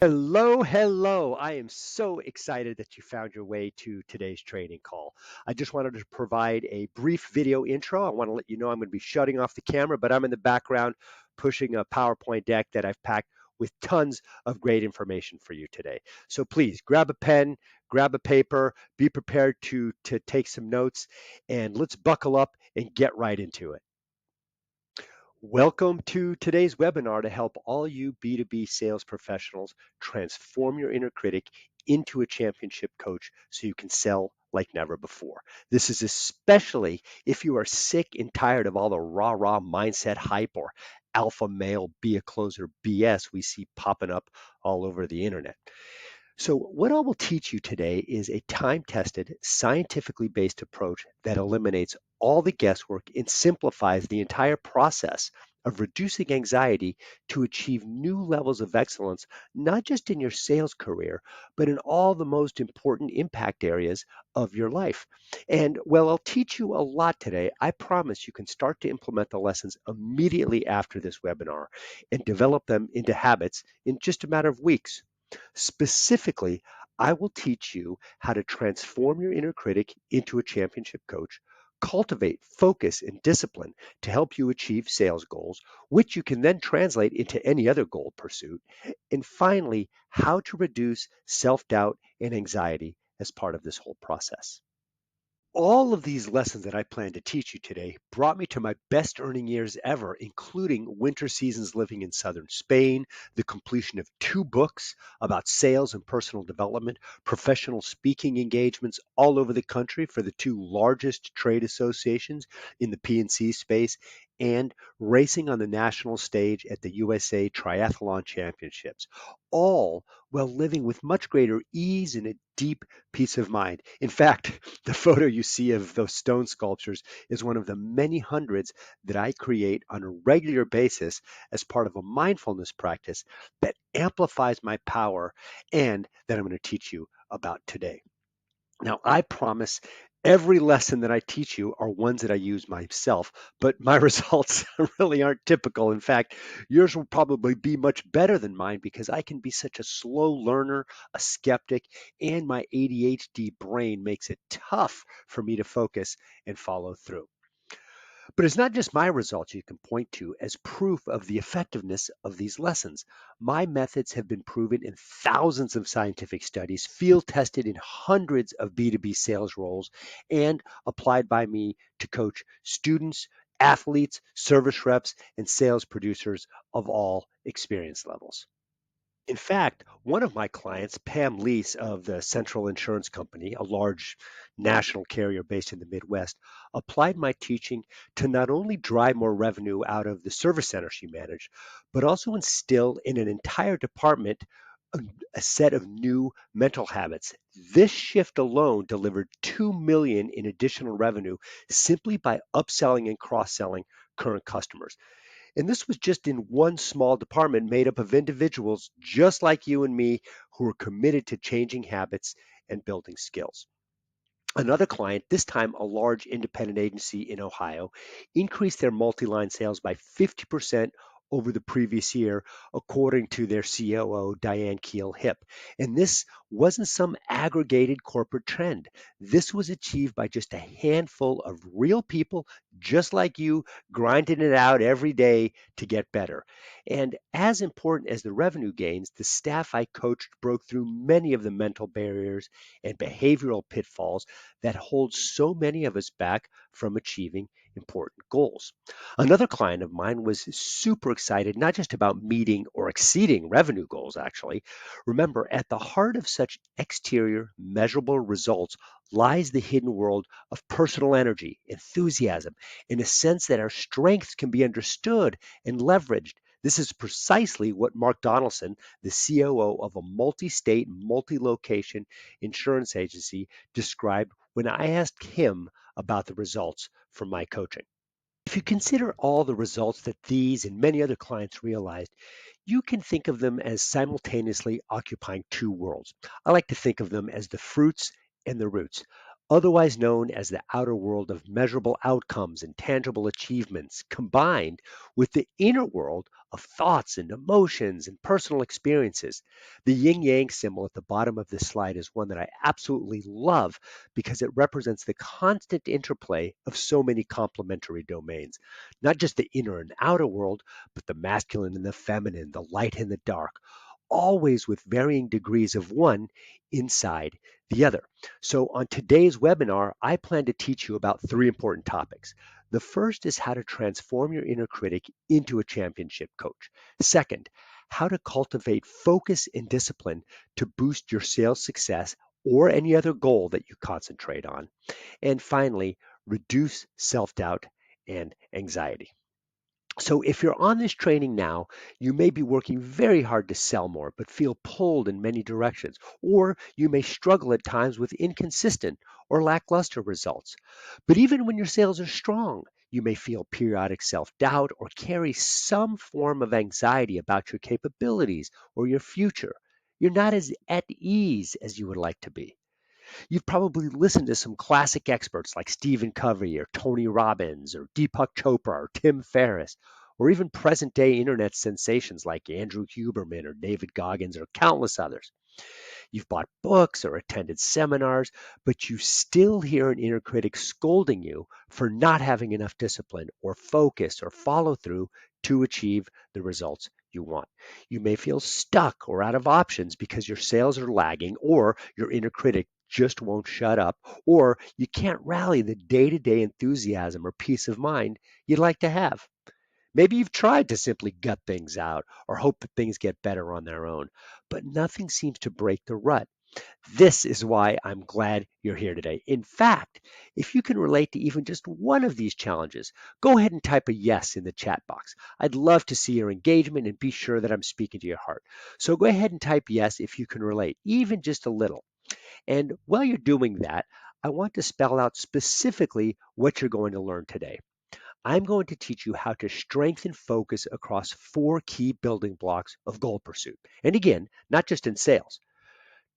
Hello, hello. I am so excited that you found your way to today's training call. I just wanted to provide a brief video intro. I want to let you know I'm going to be shutting off the camera, but I'm in the background pushing a PowerPoint deck that I've packed with tons of great information for you today. So please grab a pen, grab a paper, be prepared to take some notes, and let's buckle up and get right into it. Welcome to today's webinar to help all you B2B sales professionals transform your inner critic into a championship coach so you can sell like never before. This is especially if you are sick and tired of all the rah-rah mindset hype or alpha male be a closer BS we see popping up all over the internet. So, what I will teach you today is a time tested, scientifically based approach that eliminates all the guesswork and simplifies the entire process of reducing anxiety to achieve new levels of excellence, not just in your sales career, but in all the most important impact areas of your life. And while I'll teach you a lot today, I promise you can start to implement the lessons immediately after this webinar and develop them into habits in just a matter of weeks. Specifically, I will teach you how to transform your inner critic into a championship coach, cultivate focus and discipline to help you achieve sales goals, which you can then translate into any other goal pursuit, and finally, how to reduce self doubt and anxiety as part of this whole process. All of these lessons that I plan to teach you today brought me to my best earning years ever, including winter seasons living in southern Spain, the completion of 2 books about sales and personal development, professional speaking engagements all over the country for the two largest trade associations in the P&C space, and racing on the national stage at the USA Triathlon Championships, all while living with much greater ease and a deep peace of mind. In fact, the photo you see of those stone sculptures is one of the many hundreds that I create on a regular basis as part of a mindfulness practice that amplifies my power and that I'm going to teach you about today. Now, I promise every lesson that I teach you are ones that I use myself, but my results really aren't typical. In fact, yours will probably be much better than mine because I can be such a slow learner, a skeptic, and my ADHD brain makes it tough for me to focus and follow through. But it's not just my results you can point to as proof of the effectiveness of these lessons. My methods have been proven in thousands of scientific studies, field tested in hundreds of B2B sales roles, and applied by me to coach students, athletes, service reps, and sales producers of all experience levels. In fact, one of my clients, Pam Lease of the Central Insurance Company, a large national carrier based in the Midwest, applied my teaching to not only drive more revenue out of the service center she managed, but also instill in an entire department a, a set of new mental habits. This shift alone delivered 2 million in additional revenue simply by upselling and cross-selling current customers. And this was just in one small department made up of individuals just like you and me who are committed to changing habits and building skills. Another client, this time a large independent agency in Ohio, increased their multi-line sales by 50% over the previous year, according to their COO, Diane Keel Hip. And this wasn't some aggregated corporate trend. This was achieved by just a handful of real people, just like you, grinding it out every day to get better. And as important as the revenue gains, the staff I coached broke through many of the mental barriers and behavioral pitfalls that holds so many of us back from achieving important goals. Another client of mine was super excited, not just about meeting or exceeding revenue goals, actually. Remember, at the heart of such exterior, measurable results lies the hidden world of personal energy, enthusiasm, in a sense that our strengths can be understood and leveraged. This is precisely what Mark Donaldson, the COO of a multi state, multi location insurance agency, described when I asked him about the results from my coaching. If you consider all the results that these and many other clients realized, you can think of them as simultaneously occupying two worlds. I like to think of them as the fruits and the roots. otherwise known as the outer world of measurable outcomes and tangible achievements, combined with the inner world of thoughts and emotions and personal experiences. The yin yang symbol at the bottom of this slide is one that I absolutely love because it represents the constant interplay of so many complementary domains, not just the inner and outer world, but the masculine and the feminine, the light and the dark, always with varying degrees of one inside the other. So, on today's webinar, I plan to teach you about three important topics. The first is how to transform your inner critic into a championship coach. Second, how to cultivate focus and discipline to boost your sales success or any other goal that you concentrate on. And finally, reduce self doubt and anxiety. So, if you're on this training now, you may be working very hard to sell more, but feel pulled in many directions, or you may struggle at times with inconsistent or lackluster results. But even when your sales are strong, you may feel periodic self doubt or carry some form of anxiety about your capabilities or your future. You're not as at ease as you would like to be. You've probably listened to some classic experts like Stephen Covey or Tony Robbins or Deepak Chopra or Tim Ferriss, or even present day internet sensations like Andrew Huberman or David Goggins or countless others. You've bought books or attended seminars, but you still hear an inner critic scolding you for not having enough discipline or focus or follow through to achieve the results you want. You may feel stuck or out of options because your sales are lagging, or your inner critic just won't shut up, or you can't rally the day to day enthusiasm or peace of mind you'd like to have. Maybe you've tried to simply gut things out or hope that things get better on their own, but nothing seems to break the rut. This is why I'm glad you're here today. In fact, if you can relate to even just one of these challenges, go ahead and type a yes in the chat box. I'd love to see your engagement and be sure that I'm speaking to your heart. So go ahead and type yes if you can relate, even just a little. And while you're doing that, I want to spell out specifically what you're going to learn today. I'm going to teach you how to strengthen focus across four key building blocks of goal pursuit. And again, not just in sales.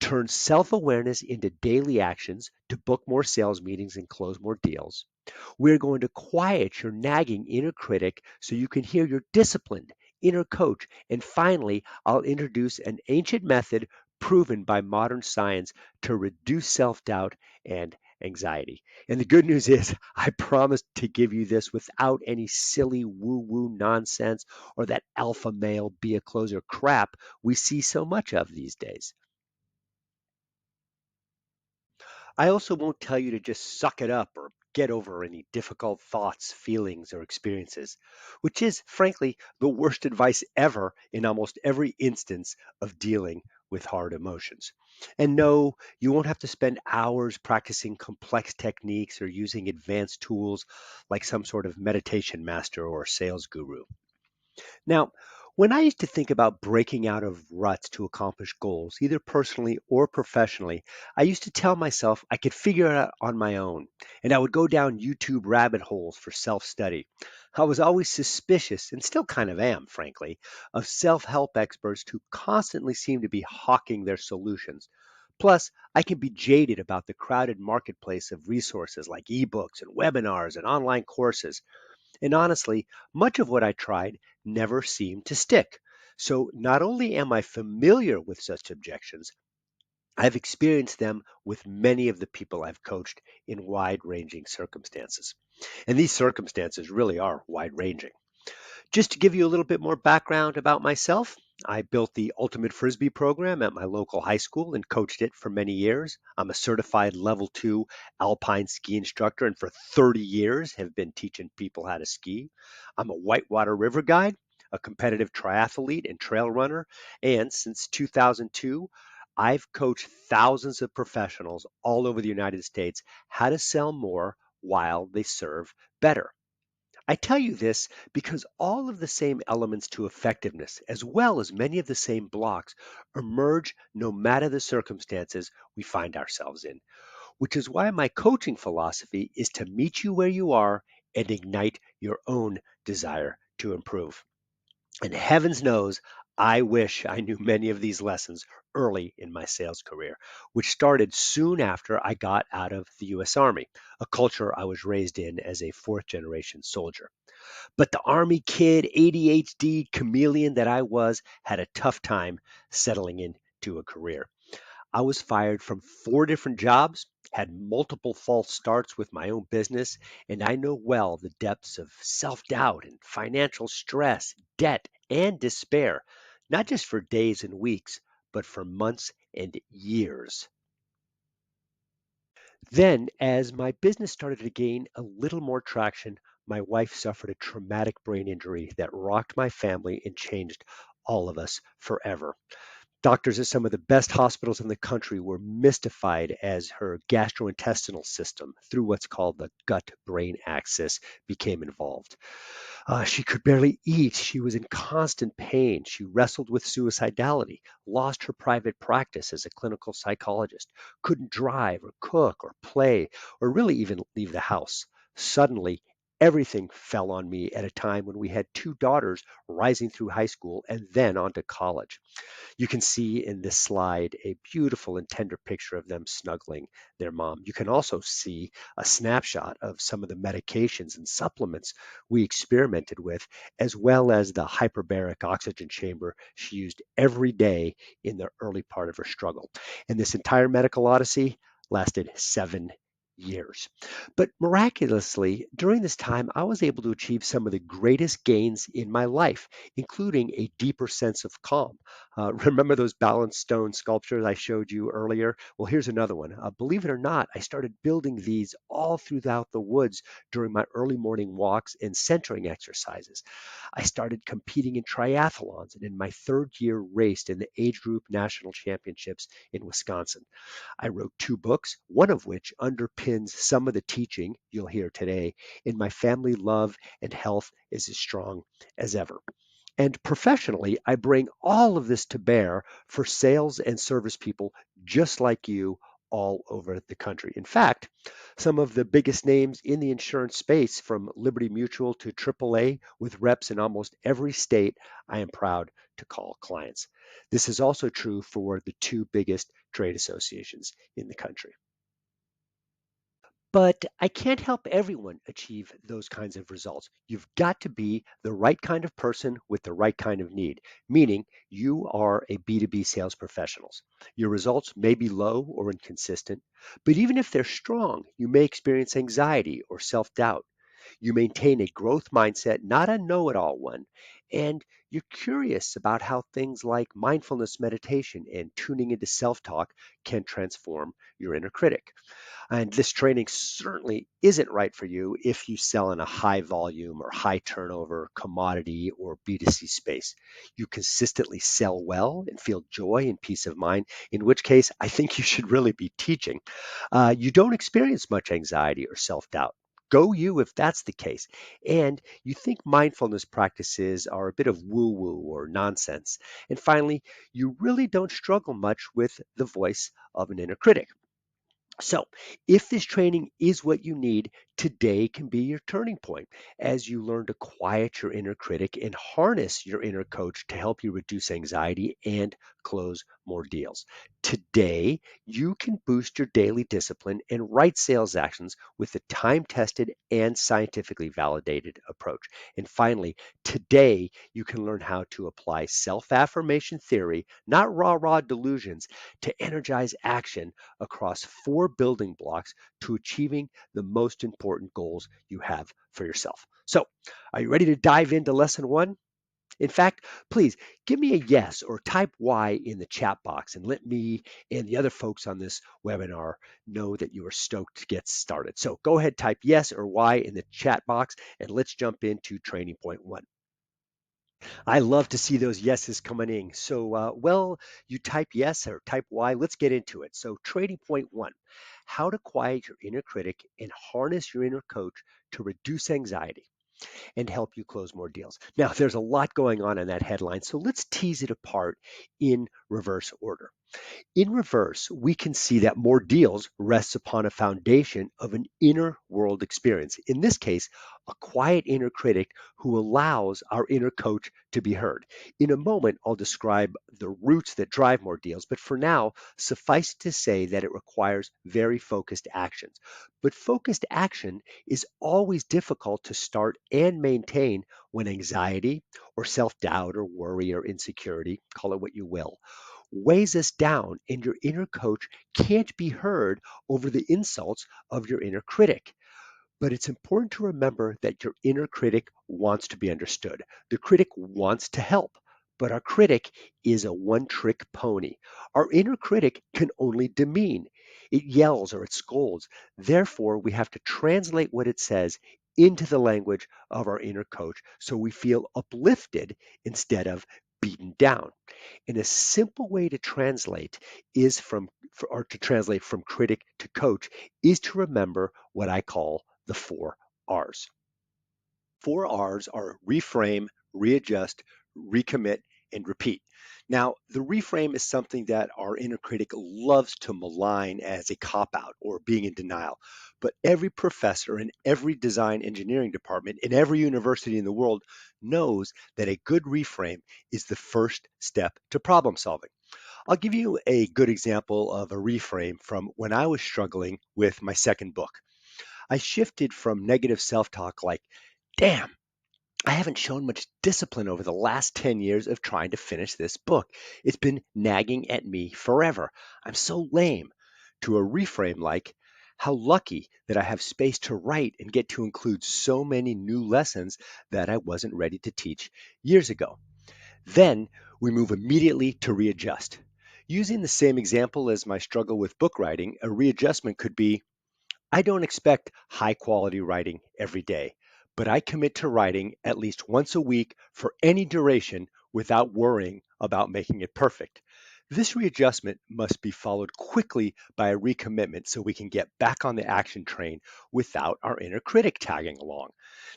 Turn self awareness into daily actions to book more sales meetings and close more deals. We're going to quiet your nagging inner critic so you can hear your disciplined inner coach. And finally, I'll introduce an ancient method proven by modern science to reduce self doubt and anxiety. And the good news is, I promise to give you this without any silly woo woo nonsense or that alpha male be a closer crap we see so much of these days. I also won't tell you to just suck it up or get over any difficult thoughts, feelings, or experiences, which is, frankly, the worst advice ever in almost every instance of dealing with hard emotions. And no, you won't have to spend hours practicing complex techniques or using advanced tools like some sort of meditation master or sales guru. Now, when I used to think about breaking out of ruts to accomplish goals, either personally or professionally, I used to tell myself I could figure it out on my own, and I would go down YouTube rabbit holes for self study. I was always suspicious, and still kind of am, frankly, of self help experts who constantly seem to be hawking their solutions. Plus, I can be jaded about the crowded marketplace of resources like ebooks and webinars and online courses. And honestly, much of what I tried never seemed to stick. So not only am I familiar with such objections, I've experienced them with many of the people I've coached in wide ranging circumstances. And these circumstances really are wide ranging. Just to give you a little bit more background about myself, I built the Ultimate Frisbee program at my local high school and coached it for many years. I'm a certified level 2 alpine ski instructor and for 30 years have been teaching people how to ski. I'm a whitewater river guide, a competitive triathlete and trail runner, and since 2002, I've coached thousands of professionals all over the United States how to sell more while they serve better. I tell you this because all of the same elements to effectiveness, as well as many of the same blocks, emerge no matter the circumstances we find ourselves in, which is why my coaching philosophy is to meet you where you are and ignite your own desire to improve. And heavens knows I wish I knew many of these lessons early in my sales career, which started soon after I got out of the US Army, a culture I was raised in as a fourth generation soldier. But the Army kid, ADHD chameleon that I was, had a tough time settling into a career. I was fired from four different jobs, had multiple false starts with my own business, and I know well the depths of self doubt and financial stress, debt, and despair, not just for days and weeks, but for months and years. Then, as my business started to gain a little more traction, my wife suffered a traumatic brain injury that rocked my family and changed all of us forever. Doctors at some of the best hospitals in the country were mystified as her gastrointestinal system, through what's called the gut brain axis, became involved. She could barely eat. She was in constant pain. She wrestled with suicidality, lost her private practice as a clinical psychologist, couldn't drive or cook or play or really even leave the house. Suddenly, everything fell on me at a time when we had two daughters rising through high school and then on to college. You can see in this slide a beautiful and tender picture of them snuggling their mom. You can also see a snapshot of some of the medications and supplements we experimented with, as well as the hyperbaric oxygen chamber she used every day in the early part of her struggle. And this entire medical odyssey lasted 7 years. But miraculously, during this time, I was able to achieve some of the greatest gains in my life, including a deeper sense of calm. Remember those balanced stone sculptures I showed you earlier? Well, here's another one. Believe it or not, I started building these all throughout the woods during my early morning walks and centering exercises. I started competing in triathlons and in my third year raced in the age group national championships in Wisconsin. I wrote two books, one of which underpins some of the teaching you'll hear today. In my family, love and health is as strong as ever. And professionally, I bring all of this to bear for sales and service people just like you all over the country. In fact, some of the biggest names in the insurance space, from Liberty Mutual to AAA, with reps in almost every state, I am proud to call clients. This is also true for the two biggest trade associations in the country. But I can't help everyone achieve those kinds of results. You've got to be the right kind of person with the right kind of need, meaning you are a B2B sales professionals. Your results may be low or inconsistent, but even if they're strong, you may experience anxiety or self doubt. You maintain a growth mindset, not a know it all one, and you're curious about how things like mindfulness meditation and tuning into self talk can transform your inner critic. And this training certainly isn't right for you if you sell in a high volume or high turnover commodity or B2C space. You consistently sell well and feel joy and peace of mind, in which case I think you should really be teaching. You don't experience much anxiety or self doubt. Go you if that's the case. And you think mindfulness practices are a bit of woo woo or nonsense. And finally, you really don't struggle much with the voice of an inner critic. So, if this training is what you need, today can be your turning point as you learn to quiet your inner critic and harness your inner coach to help you reduce anxiety and close more deals. Today, you can boost your daily discipline and right sales actions with a time tested and scientifically validated approach. And finally, today, you can learn how to apply self affirmation theory, not raw delusions, to energize action across four building blocks to achieving the most important goals you have for yourself. So, are you ready to dive into lesson one? In fact, please give me a yes or type Y in the chat box and let me and the other folks on this webinar know that you are stoked to get started. So go ahead, type yes or Y in the chat box, and let's jump into training point one. I love to see those yeses coming in. So, you type yes or type Y. Let's get into it. So, trading point one, how to quiet your inner critic and harness your inner coach to reduce anxiety and help you close more deals. Now, there's a lot going on in that headline, so let's tease it apart in reverse order. In reverse, we can see that more deals rests upon a foundation of an inner world experience. In this case, a quiet inner critic who allows our inner coach to be heard. In a moment, I'll describe the roots that drive more deals, but for now, suffice to say that it requires very focused actions. But focused action is always difficult to start and maintain when anxiety or self doubt or worry or insecurity, call it what you will, weighs us down, and your inner coach can't be heard over the insults of your inner critic. But it's important to remember that your inner critic wants to be understood. The critic wants to help, but our critic is a one trick pony. Our inner critic can only demean, it yells or it scolds. Therefore, we have to translate what it says into the language of our inner coach so we feel uplifted instead of beaten down. And a simple way to translate is or to translate from critic to coach is to remember what I call the four R's. Four R's are reframe, readjust, recommit, and repeat. Now, the reframe is something that our inner critic loves to malign as a cop out or being in denial. But every professor in every design engineering department in every university in the world knows that a good reframe is the first step to problem solving. I'll give you a good example of a reframe from when I was struggling with my second book. I shifted from negative self talk like, damn, I haven't shown much discipline over the last 10 years of trying to finish this book. It's been nagging at me forever. I'm so lame. To a reframe like, how lucky that I have space to write and get to include so many new lessons that I wasn't ready to teach years ago. Then we move immediately to readjust. Using the same example as my struggle with book writing, a readjustment could be, I don't expect high quality writing every day, but I commit to writing at least once a week for any duration without worrying about making it perfect. This readjustment must be followed quickly by a recommitment so we can get back on the action train without our inner critic tagging along.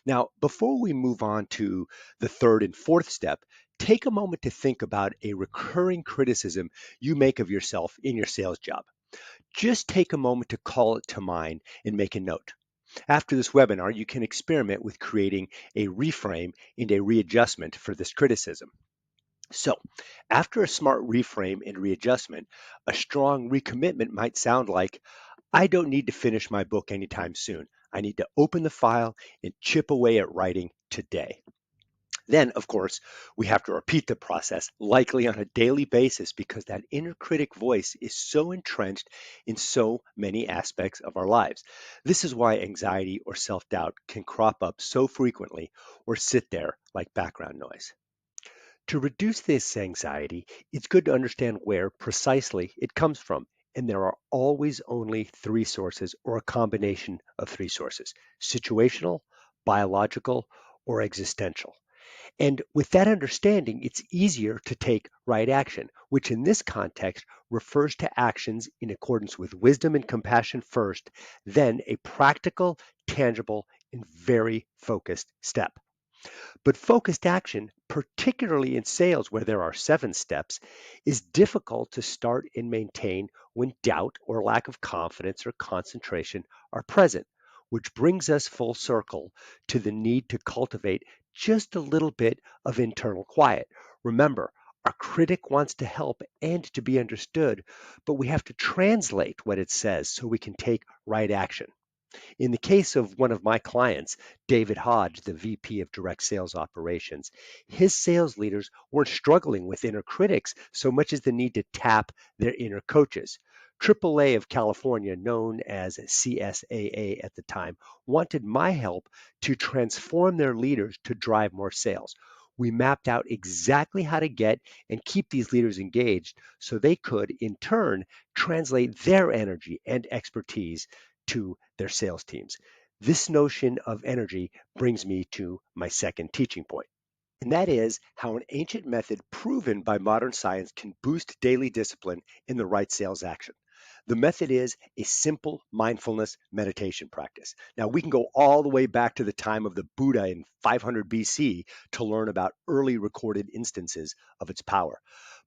Now, before we move on to the third and fourth step, take a moment to think about a recurring criticism you make of yourself in your sales job. Just take a moment to call it to mind and make a note. After this webinar, you can experiment with creating a reframe and a readjustment for this criticism. So, after a smart reframe and readjustment, a strong recommitment might sound like, I don't need to finish my book anytime soon. I need to open the file and chip away at writing today. Then, of course, we have to repeat the process, likely on a daily basis, because that inner critic voice is so entrenched in so many aspects of our lives. This is why anxiety or self doubt can crop up so frequently or sit there like background noise. To reduce this anxiety, it's good to understand where precisely it comes from. And there are always only three sources or a combination of three sources: situational, biological, or existential. And with that understanding, it's easier to take right action, which in this context refers to actions in accordance with wisdom and compassion first, then a practical, tangible, and very focused step. But focused action, particularly in sales where there are 7 steps, is difficult to start and maintain when doubt or lack of confidence or concentration are present, which brings us full circle to the need to cultivate just a little bit of internal quiet. Remember, our critic wants to help and to be understood, but we have to translate what it says so we can take right action. In the case of one of my clients, David Hodge, the VP of Direct Sales Operations, his sales leaders weren't struggling with inner critics so much as the need to tap their inner coaches. AAA of California, known as CSAA at the time, wanted my help to transform their leaders to drive more sales. We mapped out exactly how to get and keep these leaders engaged so they could, in turn, translate their energy and expertise to their sales teams. This notion of energy brings me to my second teaching point, and that is how an ancient method proven by modern science can boost daily discipline in the right sales action. The method is a simple mindfulness meditation practice. Now, we can go all the way back to the time of the Buddha in 500 BC to learn about early recorded instances of its power.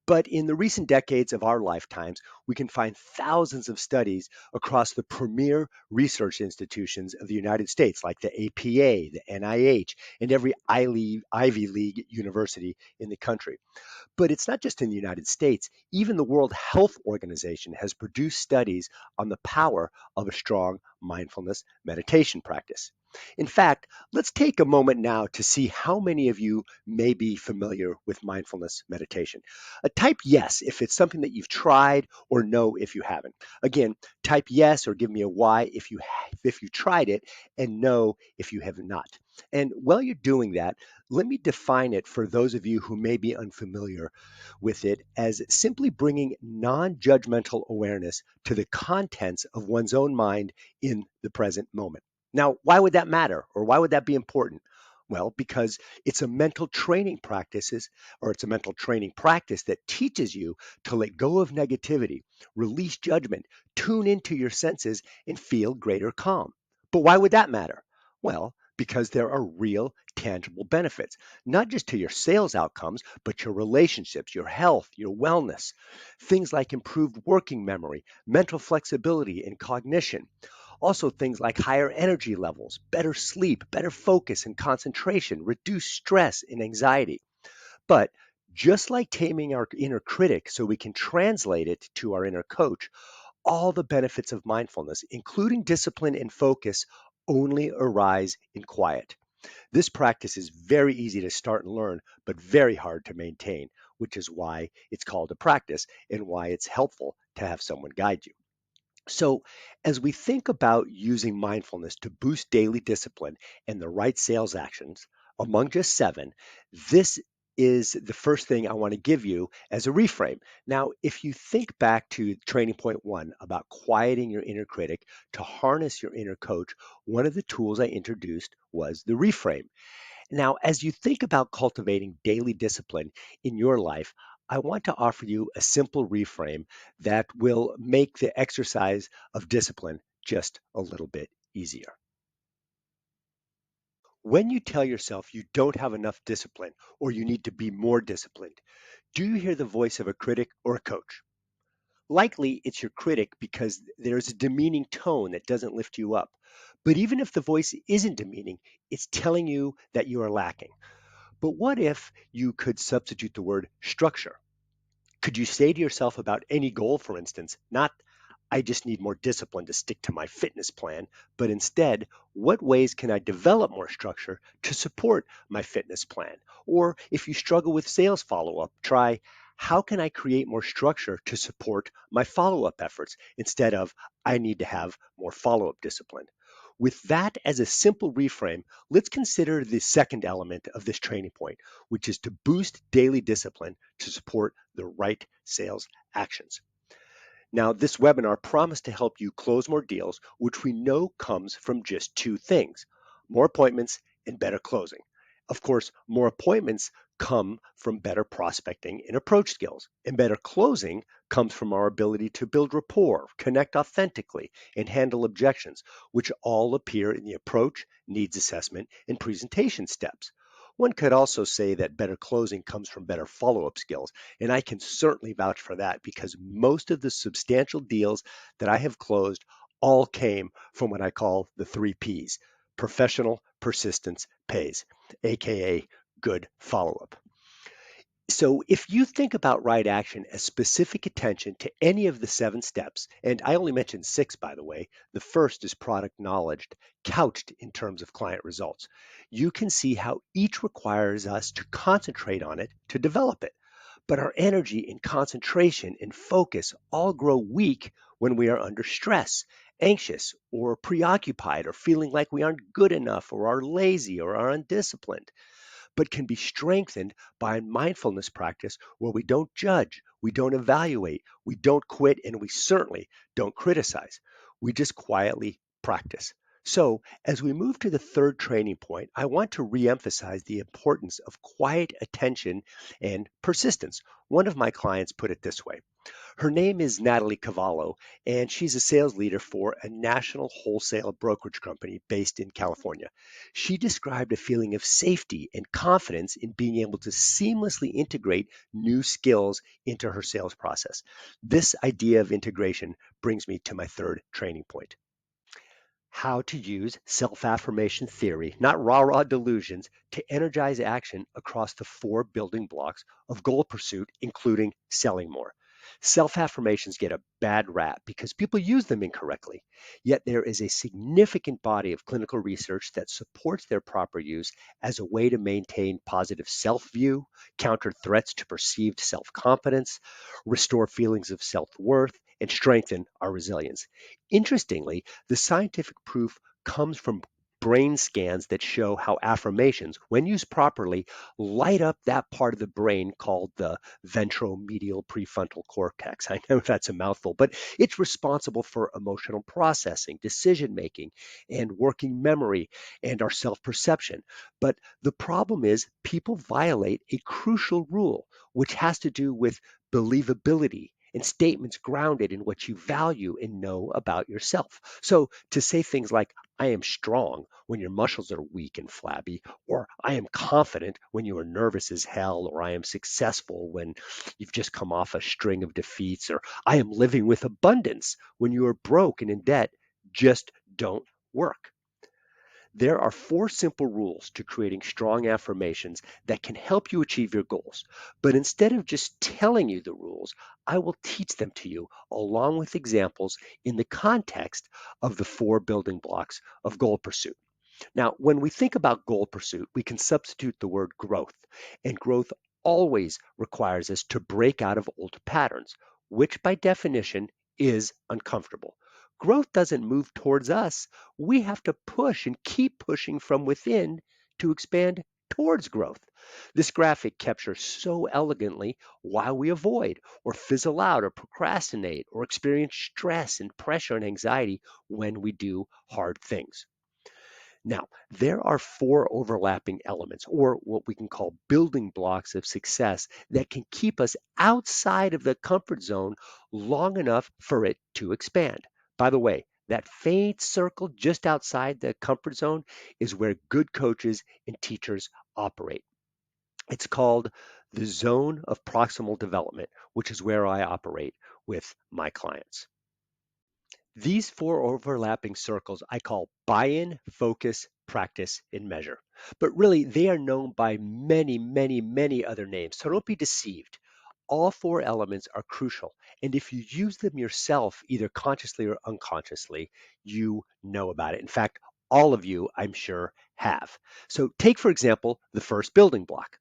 But in the recent decades of our lifetimes, we can find thousands of studies across the premier research institutions of the United States, like the APA, the NIH, and every Ivy League university in the country. But it's not just in the United States. Even the World Health Organization has produced studies on the power of a strong mindfulness meditation practice. In fact, let's take a moment now to see how many of you may be familiar with mindfulness meditation. Type yes if it's something that you've tried, or no if you haven't. Again, type yes or give me a Y if you tried it, and no if you have not. And while you're doing that, let me define it for those of you who may be unfamiliar with it as simply bringing non judgmental awareness to the contents of one's own mind in the present moment. Now, why would that matter, or why would that be important? Well, because it's a mental training practices, or it's a mental training practice that teaches you to let go of negativity, release judgment, tune into your senses, and feel greater calm. But why would that matter? Well, because there are real, tangible benefits, not just to your sales outcomes, but your relationships, your health, your wellness. Things like improved working memory, mental flexibility, and cognition. Also, things like higher energy levels, better sleep, better focus and concentration, reduced stress and anxiety. But just like taming our inner critic so we can translate it to our inner coach, all the benefits of mindfulness, including discipline and focus, only arise in quiet. This practice is very easy to start and learn, but very hard to maintain, which is why it's called a practice and why it's helpful to have someone guide you. So, as we think about using mindfulness to boost daily discipline and the right sales actions, among just seven, this is the first thing I want to give you as a reframe. Now, if you think back to training point one about quieting your inner critic to harness your inner coach, one of the tools I introduced was the reframe. Now, as you think about cultivating daily discipline in your life, I want to offer you a simple reframe that will make the exercise of discipline just a little bit easier. When you tell yourself you don't have enough discipline or you need to be more disciplined, do you hear the voice of a critic or a coach? Likely it's your critic because there's a demeaning tone that doesn't lift you up. But even if the voice isn't demeaning, it's telling you that you are lacking. But what if you could substitute the word structure? Could you say to yourself about any goal, for instance, not, I just need more discipline to stick to my fitness plan, but instead, what ways can I develop more structure to support my fitness plan? Or if you struggle with sales follow up, try, how can I create more structure to support my follow up efforts instead of, I need to have more follow up discipline? With that as a simple reframe, let's consider the second element of this training point, which is to boost daily discipline to support the right sales actions. Now, this webinar promised to help you close more deals, which we know comes from just two things: more appointments and better closing. Of course, more appointments come from better prospecting and approach skills, and better closing comes from our ability to build rapport, connect authentically, and handle objections, which all appear in the approach, needs assessment, and presentation steps. One could also say that better closing comes from better follow up skills. And I can certainly vouch for that because most of the substantial deals that I have closed all came from what I call the three P's: professional persistence pays, AKA good follow up. So, if you think about right action as specific attention to any of the seven steps, and I only mentioned six, by the way, the first is product knowledge, couched in terms of client results, you can see how each requires us to concentrate on it to develop it. But our energy and concentration and focus all grow weak when we are under stress, anxious, or preoccupied, or feeling like we aren't good enough, or are lazy, or are undisciplined, but can be strengthened by a mindfulness practice where we don't judge, we don't evaluate, we don't quit, and we certainly don't criticize. We just quietly practice. So, as we move to the third training point, I want to reemphasize the importance of quiet attention and persistence. One of my clients put it this way: Her name is Natalie Cavallo, and she's a sales leader for a national wholesale brokerage company based in California. She described a feeling of safety and confidence in being able to seamlessly integrate new skills into her sales process. This idea of integration brings me to my third training point: how to use self affirmation theory, not rah rah delusions, to energize action across the four building blocks of goal pursuit, including selling more. Self affirmations get a bad rap because people use them incorrectly. Yet there is a significant body of clinical research that supports their proper use as a way to maintain positive self view, counter threats to perceived self confidence, restore feelings of self worth, and strengthen our resilience. Interestingly, the scientific proof comes from brain scans that show how affirmations, when used properly, light up that part of the brain called the ventromedial prefrontal cortex. I know that's a mouthful, but it's responsible for emotional processing, decision making, and working memory and our self perception. But the problem is, people violate a crucial rule, which has to do with believability and statements grounded in what you value and know about yourself. So to say things like, I am strong when your muscles are weak and flabby, or I am confident when you are nervous as hell, or I am successful when you've just come off a string of defeats, or I am living with abundance when you are broke and in debt, just don't work. There are four simple rules to creating strong affirmations that can help you achieve your goals. But instead of just telling you the rules, I will teach them to you along with examples in the context of the four building blocks of goal pursuit. Now, when we think about goal pursuit, we can substitute the word growth, and growth always requires us to break out of old patterns, which by definition is uncomfortable. Growth doesn't move towards us. We have to push and keep pushing from within to expand towards growth. This graphic captures so elegantly why we avoid or fizzle out or procrastinate or experience stress and pressure and anxiety when we do hard things. Now, there are four overlapping elements, or what we can call building blocks of success, that can keep us outside of the comfort zone long enough for it to expand. By the way, that faint circle just outside the comfort zone is where good coaches and teachers operate. It's called the zone of proximal development, which is where I operate with my clients. These four overlapping circles I call buy-in, focus, practice, and measure. But really, they are known by many, many, many other names. So don't be deceived. All four elements are crucial. And if you use them yourself, either consciously or unconsciously, you know about it. In fact, all of you, I'm sure, have. So take, for example, the first building block.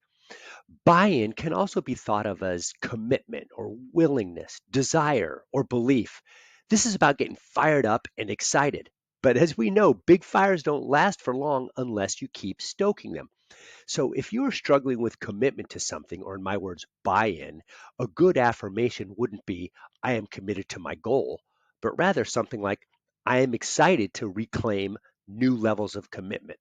Buy-in can also be thought of as commitment or willingness, desire, or belief. This is about getting fired up and excited. But as we know, big fires don't last for long unless you keep stoking them. So if you are struggling with commitment to something, or in my words, buy-in, a good affirmation wouldn't be, I am committed to my goal, but rather something like, I am excited to reclaim new levels of commitment.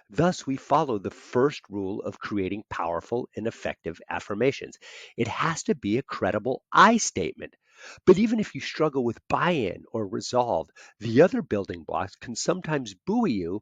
Thus, we follow the first rule of creating powerful and effective affirmations. It has to be a credible I statement. But even if you struggle with buy in or resolve, the other building blocks can sometimes buoy you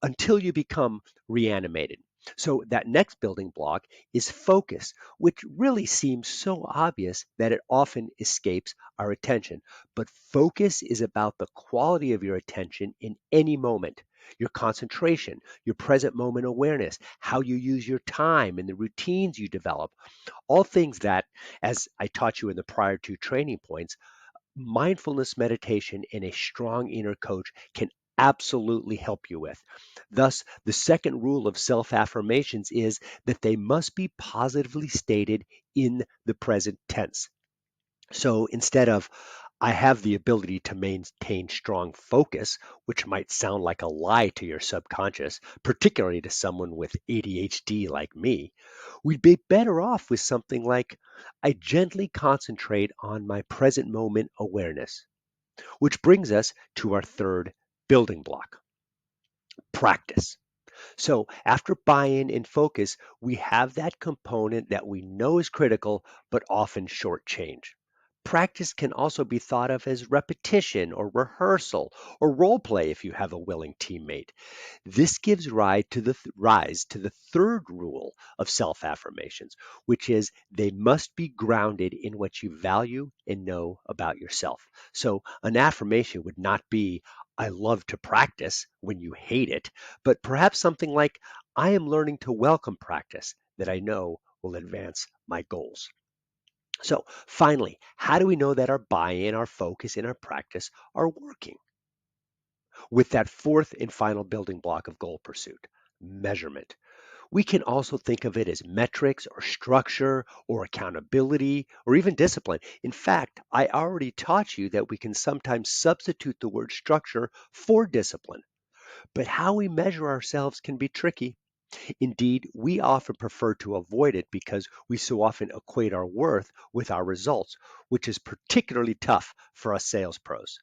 until you become reanimated. So that next building block is focus, which really seems so obvious that it often escapes our attention. But focus is about the quality of your attention in any moment, your concentration, your present moment awareness, how you use your time, and the routines you develop. All things that, as I taught you in the prior two training points, mindfulness meditation and a strong inner coach can absolutely help you with. Thus, the second rule of self affirmations is that they must be positively stated in the present tense. So instead of, I have the ability to maintain strong focus, which might sound like a lie to your subconscious, particularly to someone with ADHD like me, we'd be better off with something like, I gently concentrate on my present moment awareness, which brings us to our third building block: practice. So after buy-in and focus, we have that component that we know is critical, but often shortchanged: Practice can also be thought of as repetition or rehearsal or role play if you have a willing teammate. This gives rise to the third rule of self affirmations, which is they must be grounded in what you value and know about yourself. So, an affirmation would not be, I love to practice when you hate it, but perhaps something like, I am learning to welcome practice that I know will advance my goals. So, finally, how do we know that our buy in, our focus, and our practice are working? With that fourth and final building block of goal pursuit, measurement. We can also think of it as metrics or structure or accountability or even discipline. In fact, I already taught you that we can sometimes substitute the word structure for discipline. But how we measure ourselves can be tricky. Indeed, we often prefer to avoid it because we so often equate our worth with our results, which is particularly tough for us sales pros.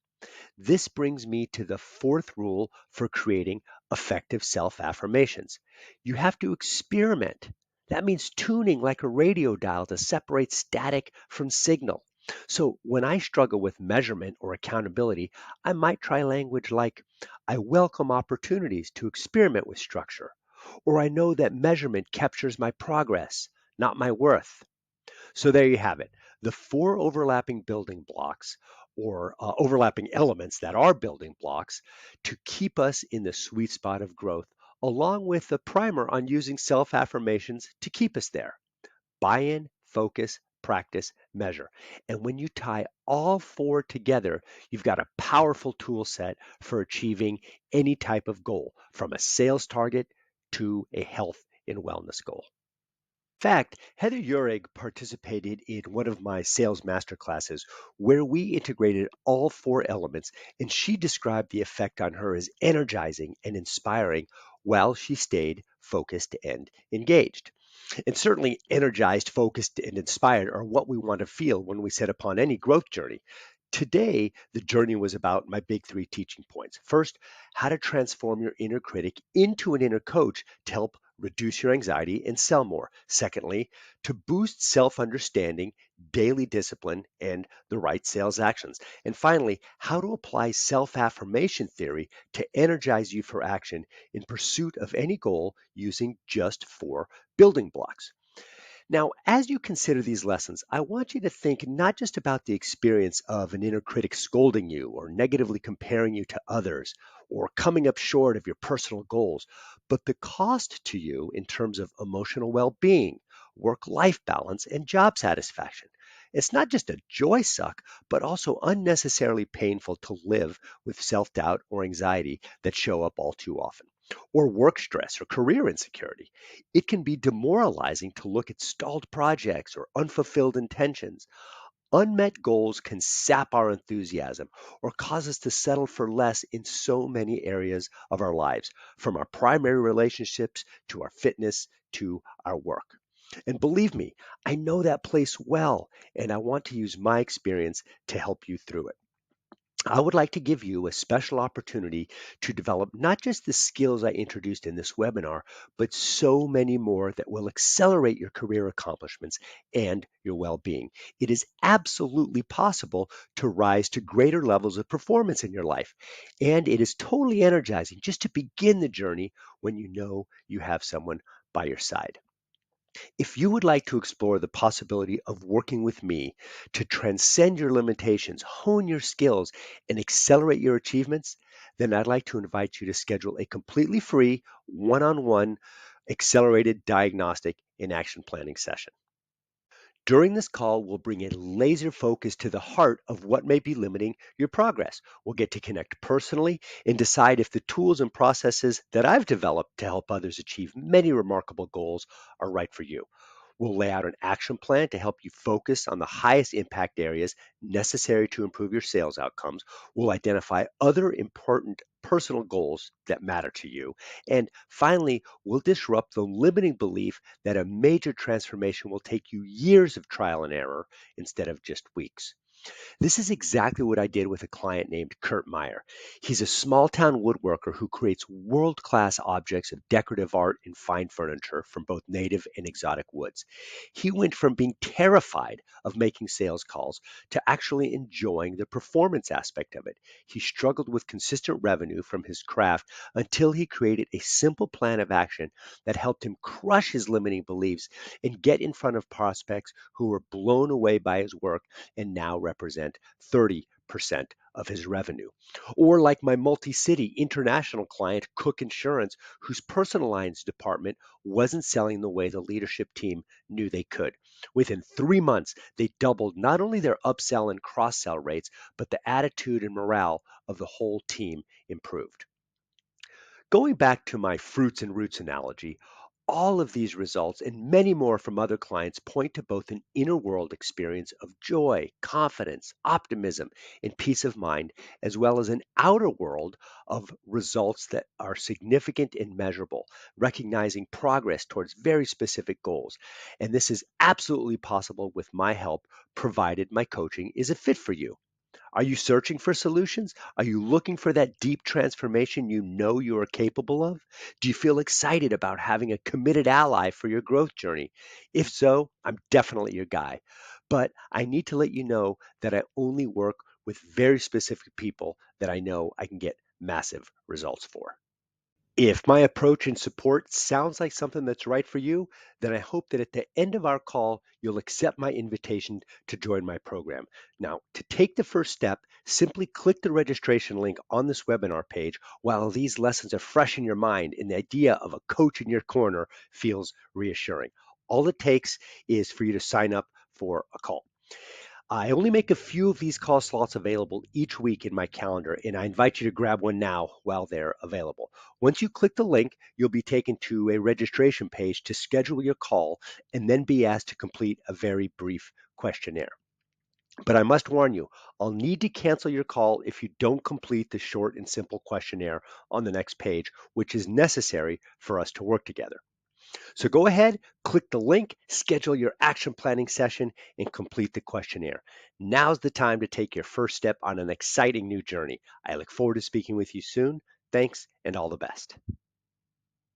This brings me to the fourth rule for creating effective self affirmations. You have to experiment. That means tuning like a radio dial to separate static from signal. So when I struggle with measurement or accountability, I might try language like, I welcome opportunities to experiment with structure, or I know that measurement captures my progress, not my worth. So there you have it. The four overlapping building blocks or overlapping elements that are building blocks to keep us in the sweet spot of growth, along with the primer on using self affirmations to keep us there. Buy in, focus, practice, measure. And when you tie all four together, you've got a powerful tool set for achieving any type of goal, from a sales target to a health and wellness goal. Fact, Heather Urig participated in one of my sales masterclasses where we integrated all four elements, and she described the effect on her as energizing and inspiring while she stayed focused and engaged. And certainly, energized, focused, and inspired are what we want to feel when we set upon any growth journey. Today, the journey was about my big three teaching points. First, how to transform your inner critic into an inner coach to help reduce your anxiety and sell more. Secondly, to boost self understanding, daily discipline, and the right sales actions. And finally, how to apply self affirmation theory to energize you for action in pursuit of any goal using just four building blocks. Now, as you consider these lessons, I want you to think not just about the experience of an inner critic scolding you or negatively comparing you to others or coming up short of your personal goals, but the cost to you in terms of emotional well being, work life balance, and job satisfaction. It's not just a joy suck, but also unnecessarily painful to live with self doubt or anxiety that show up all too often, or work stress or career insecurity. It can be demoralizing to look at stalled projects or unfulfilled intentions. Unmet goals can sap our enthusiasm or cause us to settle for less in so many areas of our lives, from our primary relationships to our fitness to our work. And believe me, I know that place well, and I want to use my experience to help you through it. I would like to give you a special opportunity to develop not just the skills I introduced in this webinar, but so many more that will accelerate your career accomplishments and your well being. It is absolutely possible to rise to greater levels of performance in your life. And it is totally energizing just to begin the journey when you know you have someone by your side. If you would like to explore the possibility of working with me to transcend your limitations, hone your skills, and accelerate your achievements, then I'd like to invite you to schedule a completely free one on one accelerated diagnostic and action planning session. During this call, we'll bring a laser focus to the heart of what may be limiting your progress. We'll get to connect personally and decide if the tools and processes that I've developed to help others achieve many remarkable goals are right for you. We'll lay out an action plan to help you focus on the highest impact areas necessary to improve your sales outcomes. We'll identify other important personal goals that matter to you. And finally, we'll disrupt the limiting belief that a major transformation will take you years of trial and error instead of just weeks. This is exactly what I did with a client named Kurt Meyer. He's a small town woodworker who creates world class objects of decorative art and fine furniture from both native and exotic woods. He went from being terrified of making sales calls to actually enjoying the performance aspect of it. He struggled with consistent revenue from his craft until he created a simple plan of action that helped him crush his limiting beliefs and get in front of prospects who were blown away by his work and now represent 30% of his revenue. Or like my multi-city international client, Cook Insurance, whose personal lines department wasn't selling the way the leadership team knew they could. Within 3 months, they doubled not only their upsell and cross-sell rates, but the attitude and morale of the whole team improved. Going back to my fruits and roots analogy, all of these results and many more from other clients point to both an inner world experience of joy, confidence, optimism, and peace of mind, as well as an outer world of results that are significant and measurable, recognizing progress towards very specific goals. And this is absolutely possible with my help, provided my coaching is a fit for you. Are you searching for solutions? Are you looking for that deep transformation you know you are capable of? Do you feel excited about having a committed ally for your growth journey? If so, I'm definitely your guy. But I need to let you know that I only work with very specific people that I know I can get massive results for. If my approach and support sounds like something that's right for you, then I hope that at the end of our call, you'll accept my invitation to join my program. Now, to take the first step, simply click the registration link on this webinar page while these lessons are fresh in your mind and the idea of a coach in your corner feels reassuring. All it takes is for you to sign up for a call. I only make a few of these call slots available each week in my calendar, and I invite you to grab one now while they're available. Once you click the link, you'll be taken to a registration page to schedule your call and then be asked to complete a very brief questionnaire. But I must warn you, I'll need to cancel your call if you don't complete the short and simple questionnaire on the next page, which is necessary for us to work together. So go ahead, click the link, schedule your action planning session, and complete the questionnaire. Now's the time to take your first step on an exciting new journey. I look forward to speaking with you soon. Thanks, and all the best.